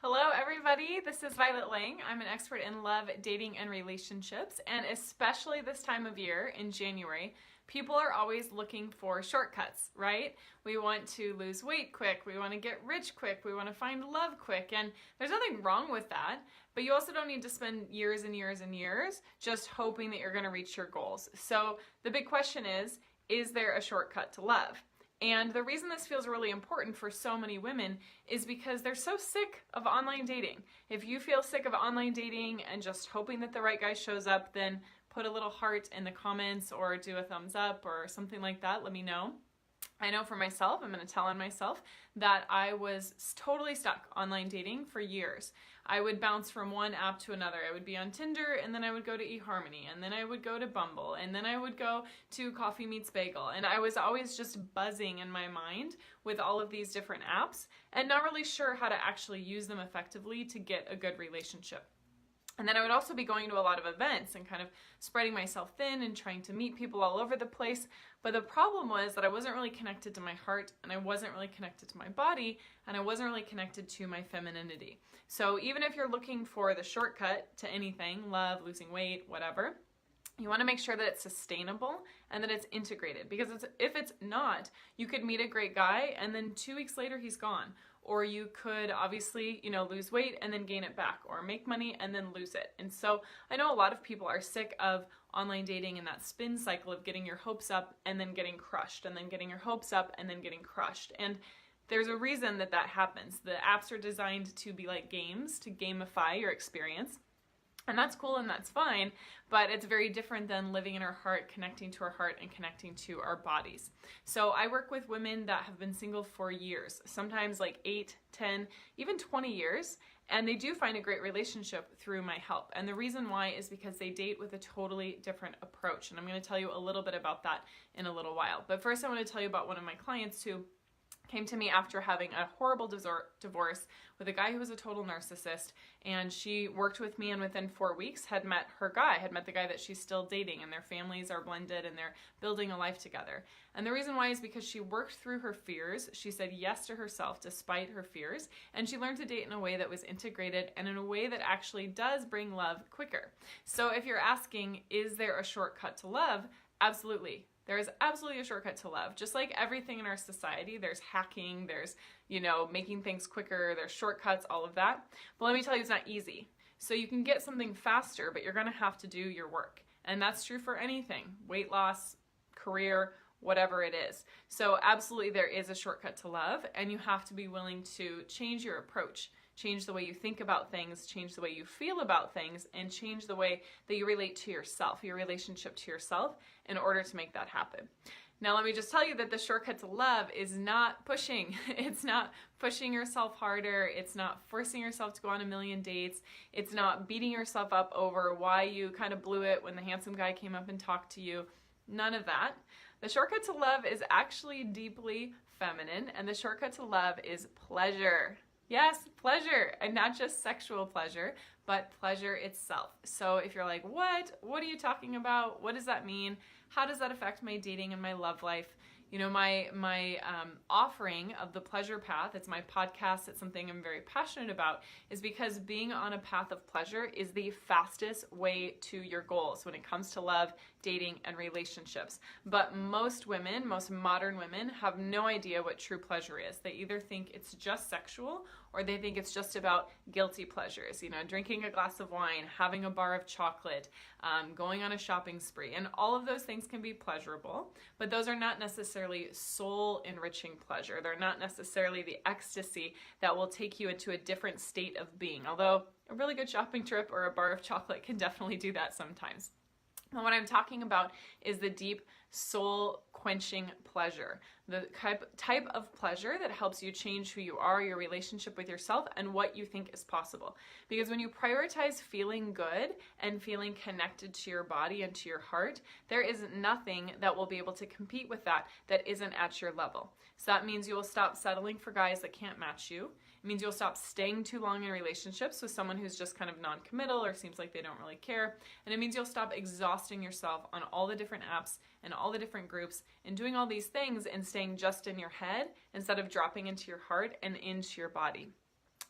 Hello everybody, this is Violet Lang. I'm an expert in love, dating, and relationships, and especially this time of year in January, people are always looking for shortcuts, right? We want to lose weight quick, we want to get rich quick, we want to find love quick, and there's nothing wrong with that, but you also don't need to spend years and years and years just hoping that you're going to reach your goals. So the big question is there a shortcut to love? And the reason this feels really important for so many women is because they're so sick of online dating. If you feel sick of online dating and just hoping that the right guy shows up, then put a little heart in the comments or do a thumbs up or something like that. Let me know. I know for myself, I'm going to tell on myself, that I was totally stuck online dating for years. I would bounce from one app to another. I would be on Tinder, and then I would go to eHarmony, and then I would go to Bumble, and then I would go to Coffee Meets Bagel. And I was always just buzzing in my mind with all of these different apps and not really sure how to actually use them effectively to get a good relationship. And then I would also be going to a lot of events and kind of spreading myself thin and trying to meet people all over the place. But the problem was that I wasn't really connected to my heart, and I wasn't really connected to my body, and I wasn't really connected to my femininity. So even if you're looking for the shortcut to anything, love, losing weight, whatever, you want to make sure that it's sustainable and that it's integrated. Because if it's not, you could meet a great guy and then 2 weeks later he's gone. Or you could obviously, lose weight and then gain it back, or make money and then lose it. And so I know a lot of people are sick of online dating and that spin cycle of getting your hopes up and then getting crushed, and then getting your hopes up and then getting crushed. And there's a reason that happens. The apps are designed to be like games, to gamify your experience. And that's cool and that's fine, but it's very different than living in our heart, connecting to our heart, and connecting to our bodies. So I work with women that have been single for years, sometimes like 8, 10, even 20 years, and they do find a great relationship through my help. And the reason why is because they date with a totally different approach. And I'm going to tell you a little bit about that in a little while. But first I want to tell you about one of my clients who came to me after having a horrible divorce with a guy who was a total narcissist, and she worked with me, and within 4 weeks had met the guy that she's still dating, and their families are blended and they're building a life together. And the reason why is because she worked through her fears. She said yes to herself despite her fears, and she learned to date in a way that was integrated and in a way that actually does bring love quicker. So if you're asking, is there a shortcut to love? Absolutely. There is absolutely a shortcut to love. Just like everything in our society, there's hacking, there's, making things quicker, there's shortcuts, all of that. But let me tell you, it's not easy. So you can get something faster, but you're going to have to do your work. And that's true for anything, weight loss, career, whatever it is. So absolutely there is a shortcut to love, and you have to be willing to change your approach. Change the way you think about things, change the way you feel about things, and change the way that you relate to yourself, your relationship to yourself, in order to make that happen. Now, let me just tell you that the shortcut to love is not pushing. It's not pushing yourself harder. It's not forcing yourself to go on a million dates. It's not beating yourself up over why you kind of blew it when the handsome guy came up and talked to you. None of that. The shortcut to love is actually deeply feminine, and the shortcut to love is pleasure. Yes, pleasure, and not just sexual pleasure, but pleasure itself. So if you're like, what are you talking about? What does that mean? How does that affect my dating and my love life? My offering of the pleasure path, it's my podcast, it's something I'm very passionate about, is because being on a path of pleasure is the fastest way to your goals when it comes to love, dating, and relationships. But most women, most modern women, have no idea what true pleasure is. They either think it's just sexual, or they think it's just about guilty pleasures, drinking a glass of wine, having a bar of chocolate, going on a shopping spree. And all of those things can be pleasurable, but those are not necessarily soul-enriching pleasure. They're not necessarily the ecstasy that will take you into a different state of being, although a really good shopping trip or a bar of chocolate can definitely do that sometimes. And what I'm talking about is the deep soul-quenching pleasure, the type of pleasure that helps you change who you are, your relationship with yourself, and what you think is possible. Because when you prioritize feeling good and feeling connected to your body and to your heart, there is nothing that will be able to compete with that isn't at your level. So that means you will stop settling for guys that can't match you. It means you'll stop staying too long in relationships with someone who's just kind of non-committal or seems like they don't really care. And it means you'll stop exhausting yourself on all the different apps and all the different groups and doing all these things and staying just in your head instead of dropping into your heart and into your body.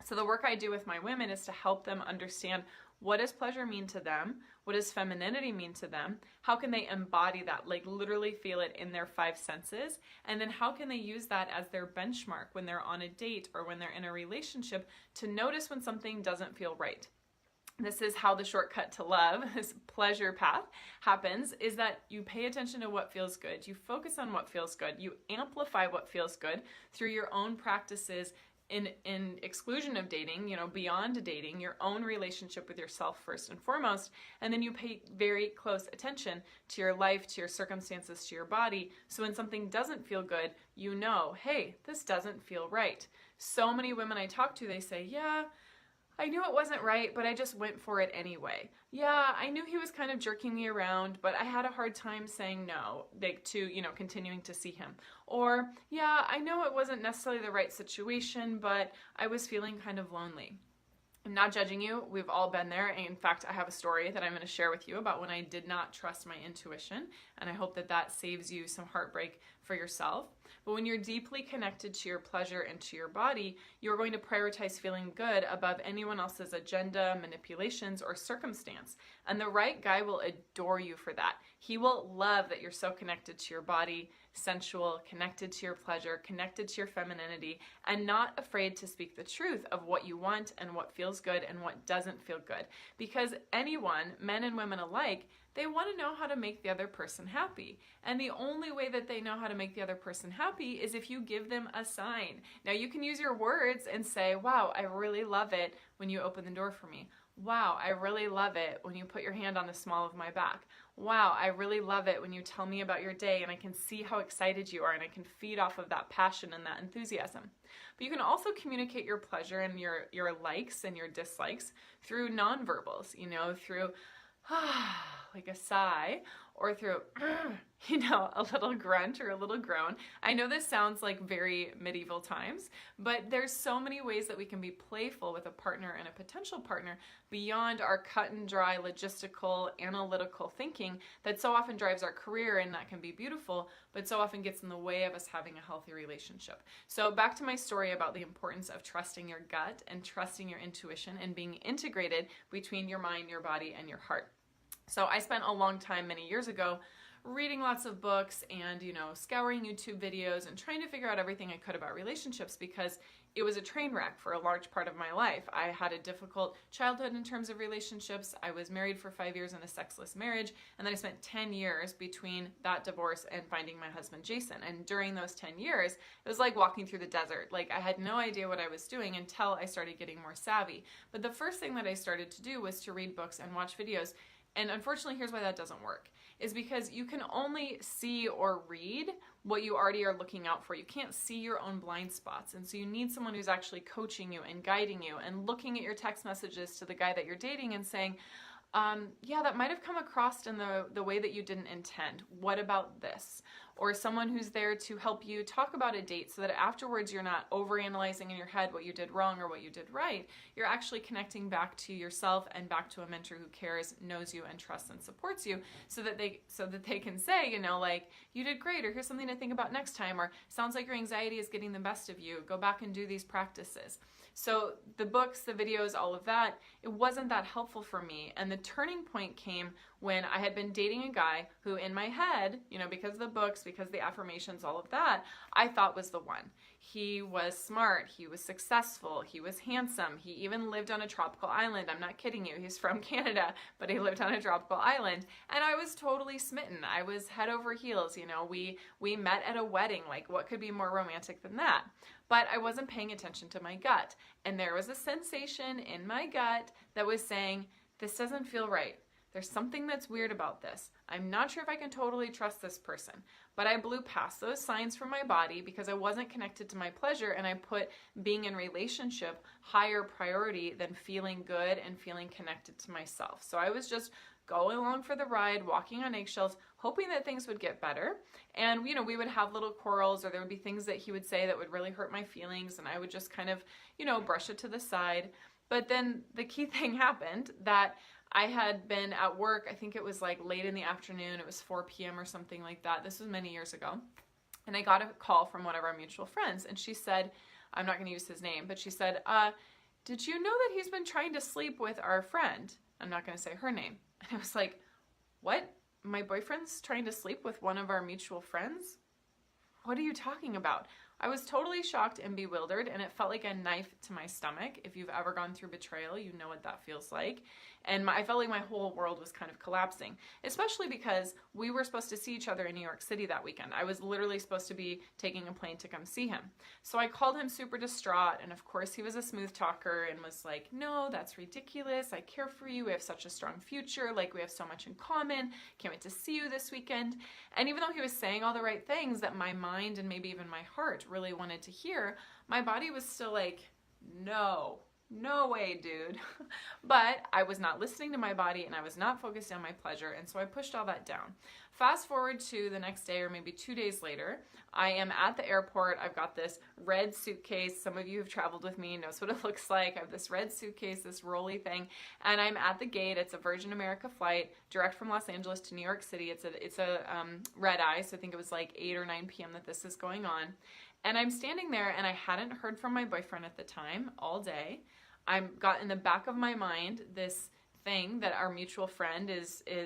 So the work I do with my women is to help them understand, what does pleasure mean to them? What does femininity mean to them? How can they embody that, like literally feel it in their five senses? And then how can they use that as their benchmark when they're on a date or when they're in a relationship to notice when something doesn't feel right? This is how the shortcut to love, this pleasure path, happens, is that you pay attention to what feels good. You focus on what feels good. You amplify what feels good through your own practices in exclusion of dating, beyond dating, your own relationship with yourself first and foremost. And then you pay very close attention to your life, to your circumstances, to your body. So when something doesn't feel good, you know, hey, this doesn't feel right. So many women I talk to, they say, yeah, I knew it wasn't right, but I just went for it anyway. Yeah, I knew he was kind of jerking me around, but I had a hard time saying no, to continuing to see him. Or, yeah, I know it wasn't necessarily the right situation, but I was feeling kind of lonely. I'm not judging you. We've all been there. And in fact, I have a story that I'm going to share with you about when I did not trust my intuition. And I hope that that saves you some heartbreak for yourself. But when you're deeply connected to your pleasure and to your body, you're going to prioritize feeling good above anyone else's agenda, manipulations, or circumstance. And the right guy will adore you for that. He will love that you're so connected to your body, sensual, connected to your pleasure, connected to your femininity, and not afraid to speak the truth of what you want and what feels good and what doesn't feel good. Because anyone, men and women alike, they want to know how to make the other person happy. And the only way that they know how to make the other person happy is if you give them a sign. Now you can use your words and say, wow, I really love it when you open the door for me. Wow, I really love it when you put your hand on the small of my back. Wow, I really love it when you tell me about your day and I can see how excited you are and I can feed off of that passion and that enthusiasm. But you can also communicate your pleasure and your likes and your dislikes through nonverbals, through like a sigh, or through, a little grunt or a little groan. I know this sounds like very medieval times, but there's so many ways that we can be playful with a partner and a potential partner beyond our cut and dry, logistical, analytical thinking that so often drives our career, and that can be beautiful, but so often gets in the way of us having a healthy relationship. So back to my story about the importance of trusting your gut and trusting your intuition and being integrated between your mind, your body, and your heart. So I spent a long time, many years ago, reading lots of books and, scouring YouTube videos and trying to figure out everything I could about relationships because it was a train wreck for a large part of my life. I had a difficult childhood in terms of relationships. I was married for 5 years in a sexless marriage, and then I spent 10 years between that divorce and finding my husband, Jason. And during those 10 years, it was like walking through the desert. Like I had no idea what I was doing until I started getting more savvy. But the first thing that I started to do was to read books and watch videos. And unfortunately, here's why that doesn't work, is because you can only see or read what you already are looking out for. You can't see your own blind spots. And so you need someone who's actually coaching you and guiding you and looking at your text messages to the guy that you're dating and saying, yeah, that might have come across in the way that you didn't intend. What about this? Or someone who's there to help you talk about a date so that afterwards you're not overanalyzing in your head what you did wrong or what you did right. You're actually connecting back to yourself and back to a mentor who cares, knows you, and trusts and supports you so that they can say, like, you did great, or here's something to think about next time, or sounds like your anxiety is getting the best of you. Go back and do these practices. So the books, the videos, all of that, it wasn't that helpful for me. And the turning point came when I had been dating a guy who in my head, because of the books, because of the affirmations, all of that, I thought was the one. He was smart, he was successful, he was handsome, he even lived on a tropical island. I'm not kidding you, he's from Canada, but he lived on a tropical island. And I was totally smitten. I was head over heels, we met at a wedding. Like, what could be more romantic than that? But I wasn't paying attention to my gut. And there was a sensation in my gut that was saying, this doesn't feel right. There's something that's weird about this. I'm not sure if I can totally trust this person. But I blew past those signs from my body because I wasn't connected to my pleasure, and I put being in relationship higher priority than feeling good and feeling connected to myself. So I was just going along for the ride, walking on eggshells, hoping that things would get better. And, we would have little quarrels, or there would be things that he would say that would really hurt my feelings, and I would just kind of, brush it to the side. But then the key thing happened that I had been at work, I think it was like late in the afternoon, it was 4 p.m. or something like that. This was many years ago. And I got a call from one of our mutual friends, and she said, I'm not going to use his name, but she said, did you know that he's been trying to sleep with our friend? I'm not going to say her name. And I was like, what? My boyfriend's trying to sleep with one of our mutual friends? What are you talking about? I was totally shocked and bewildered, and it felt like a knife to my stomach. If you've ever gone through betrayal, you know what that feels like. And I felt like my whole world was kind of collapsing, especially because we were supposed to see each other in New York City that weekend. I was literally supposed to be taking a plane to come see him. So I called him super distraught, and of course he was a smooth talker and was like, no, that's ridiculous. I care for you. We have such a strong future. Like, we have so much in common. Can't wait to see you this weekend. And even though he was saying all the right things that my mind and maybe even my heart really wanted to hear, my body was still like, no way, dude. But I was not listening to my body, and I was not focused on my pleasure, and so I pushed all that down. Fast forward to the next day, or maybe 2 days later, I am at the airport. I've got this red suitcase. Some of you have traveled with me, knows what it looks like. I have this red suitcase, this rolly thing, and I'm at the gate. It's a Virgin America flight direct from Los Angeles to New York City. It's a red eye, so I think it was like 8 or 9 p.m. that this is going on. And I'm standing there, and I hadn't heard from my boyfriend at the time all day. I've got in the back of my mind this thing that our mutual friend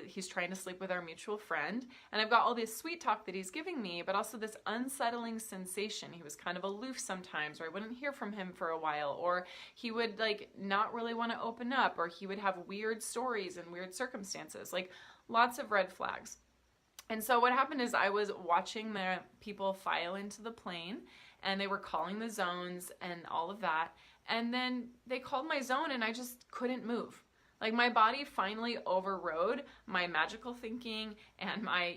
he's trying to sleep with our mutual friend. And I've got all this sweet talk that he's giving me, but also this unsettling sensation. He was kind of aloof sometimes, or I wouldn't hear from him for a while, or he would like not really want to open up, or he would have weird stories and weird circumstances, like lots of red flags. And so what happened is I was watching the people file into the plane, and they were calling the zones and all of that. And then they called my zone, and I just couldn't move. Like, my body finally overrode my magical thinking and my,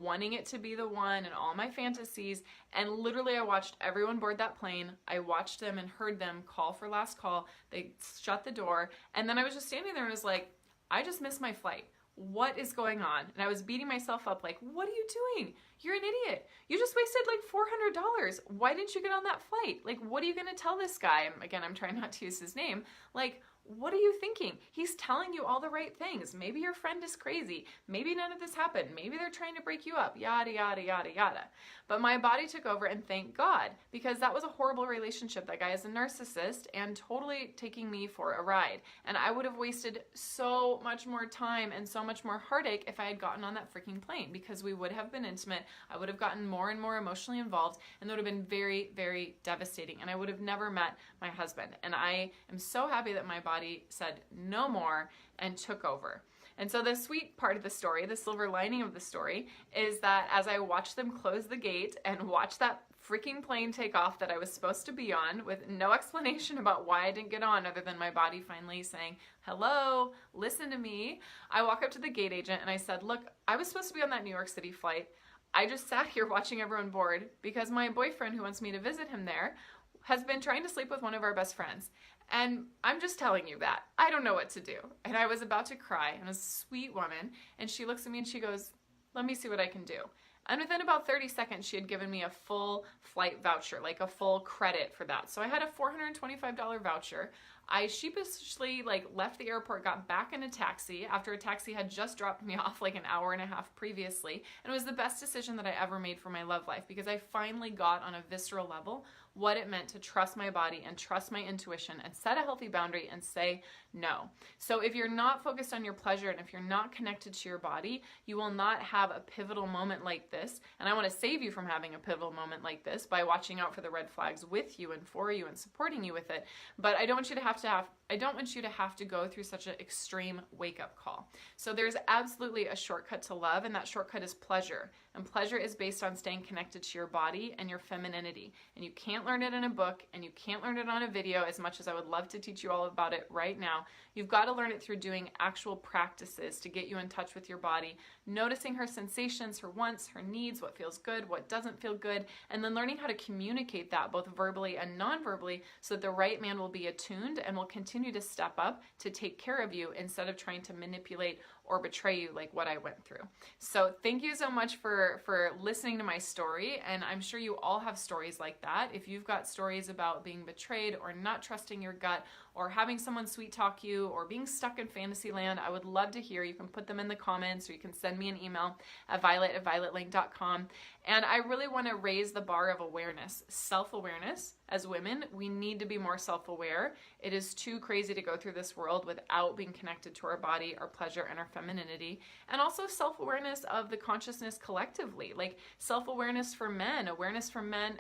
wanting it to be the one and all my fantasies. And literally I watched everyone board that plane. I watched them and heard them call for last call. They shut the door. And then I was just standing there and was like, I just missed my flight. What is going on? And I was beating myself up like, what are you doing? You're an idiot. You just wasted like $400. Why didn't you get on that flight? Like, what are you going to tell this guy? Again, I'm trying not to use his name. Like, what are you thinking? He's telling you all the right things. Maybe your friend is crazy. Maybe none of this happened. Maybe they're trying to break you up. Yada, yada, yada, yada. But my body took over, and thank God, because that was a horrible relationship. That guy is a narcissist and totally taking me for a ride. And I would have wasted so much more time and so much more heartache if I had gotten on that freaking plane, because we would have been intimate. I would have gotten more and more emotionally involved, and it would have been very, very devastating. And I would have never met my husband. And I am so happy that my body said no more and took over. And so the sweet part of the story, the silver lining of the story, is that as I watched them close the gate and watch that freaking plane take off that I was supposed to be on with no explanation about why I didn't get on other than my body finally saying, hello, listen to me, I walk up to the gate agent and I said, look, I was supposed to be on that New York City flight. I just sat here watching everyone board because my boyfriend, who wants me to visit him there, has been trying to sleep with one of our best friends. And I'm just telling you that. I don't know what to do. And I was about to cry, and a sweet woman, and she looks at me and she goes, let me see what I can do. And within about 30 seconds, she had given me a full flight voucher, like a full credit for that. So I had a $425 voucher. I sheepishly left the airport, got back in a taxi after a taxi had just dropped me off like an hour and a half previously. And it was the best decision that I ever made for my love life, because I finally got on a visceral level what it meant to trust my body and trust my intuition and set a healthy boundary and say no. So if you're not focused on your pleasure and if you're not connected to your body, you will not have a pivotal moment like this. And I want to save you from having a pivotal moment like this by watching out for the red flags with you and for you and supporting you with it. But I don't want you to have to go through such an extreme wake-up call. So there's absolutely a shortcut to love, and that shortcut is pleasure. And pleasure is based on staying connected to your body and your femininity. And you can't learn it in a book, and you can't learn it on a video, as much as I would love to teach you all about it right now. You've got to learn it through doing actual practices to get you in touch with your body, noticing her sensations, her wants, her needs, what feels good, what doesn't feel good, and then learning how to communicate that both verbally and non-verbally so that the right man will be attuned and will continue to step up to take care of you instead of trying to manipulate or betray you like what I went through. So thank you so much for listening to my story, and I'm sure you all have stories like that. If you've got stories about being betrayed or not trusting your gut or having someone sweet talk you or being stuck in fantasy land, I would love to hear. You can put them in the comments, or you can send me an email at violet@violetlink.com. And I really want to raise the bar of awareness, self-awareness, as women, we need to be more self-aware. It is too crazy to go through this world without being connected to our body, our pleasure, and our femininity. And also self-awareness of the consciousness collectively, like self-awareness for men, awareness for men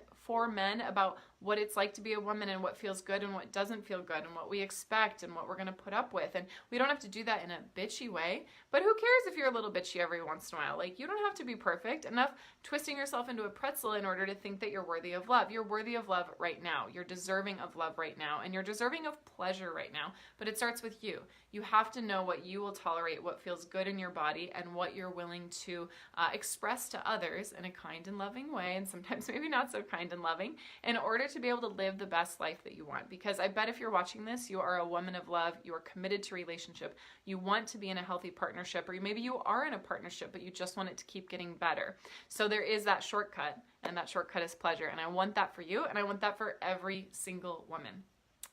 about what it's like to be a woman and what feels good and what doesn't feel good and what we expect and what we're going to put up with. And we don't have to do that in a bitchy way, but who cares if you're a little bitchy every once in a while? Like, you don't have to be perfect. Enough twisting yourself into a pretzel in order to think that you're worthy of love. You're worthy of love right now. You're deserving of love right now, and you're deserving of pleasure right now. But it starts with you. You have to know what you will tolerate, what feels good in your body, and what you're willing to express to others in a kind and loving way, and sometimes maybe not so kind and loving, in order to be able to live the best life that you want. Because I bet if you're watching this, you are a woman of love, you are committed to relationship, you want to be in a healthy partnership, or maybe you are in a partnership, but you just want it to keep getting better. So there is that shortcut, and that shortcut is pleasure. And I want that for you, and I want that for every single woman.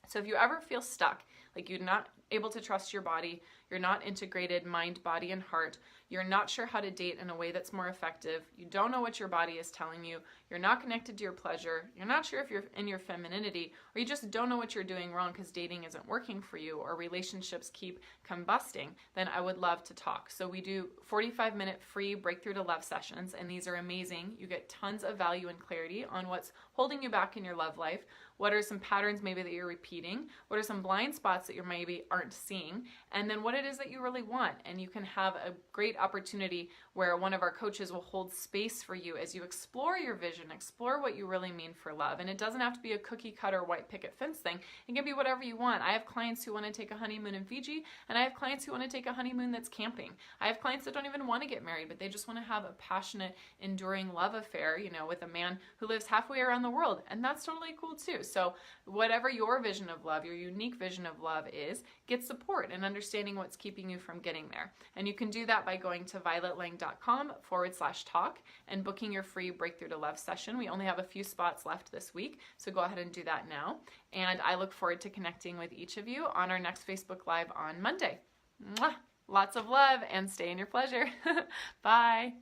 So if you ever feel stuck, like you're not able to trust your body, you're not integrated mind, body, and heart, you're not sure how to date in a way that's more effective, you don't know what your body is telling you, you're not connected to your pleasure, you're not sure if you're in your femininity, or you just don't know what you're doing wrong because dating isn't working for you or relationships keep combusting, then I would love to talk. So we do 45-minute free Breakthrough to Love sessions, and these are amazing. You get tons of value and clarity on what's holding you back in your love life, what are some patterns maybe that you're repeating, what are some blind spots that you maybe aren't seeing, and then what it is that you really want. And you can have a great opportunity where one of our coaches will hold space for you as you explore your vision, explore what you really mean for love. And it doesn't have to be a cookie cutter white picket fence thing. It can be whatever you want. I have clients who want to take a honeymoon in Fiji, and I have clients who want to take a honeymoon that's camping. I have clients that don't even want to get married, but they just want to have a passionate, enduring love affair, you know, with a man who lives halfway around the world. And that's totally cool too. So whatever your vision of love, your unique vision of love is, get support and understanding what's keeping you from getting there. And you can do that by going to violetlang.com/talk and booking your free Breakthrough to Love session. We only have a few spots left this week, so go ahead and do that now. And I look forward to connecting with each of you on our next Facebook Live on Monday. Mwah! Lots of love and stay in your pleasure. Bye.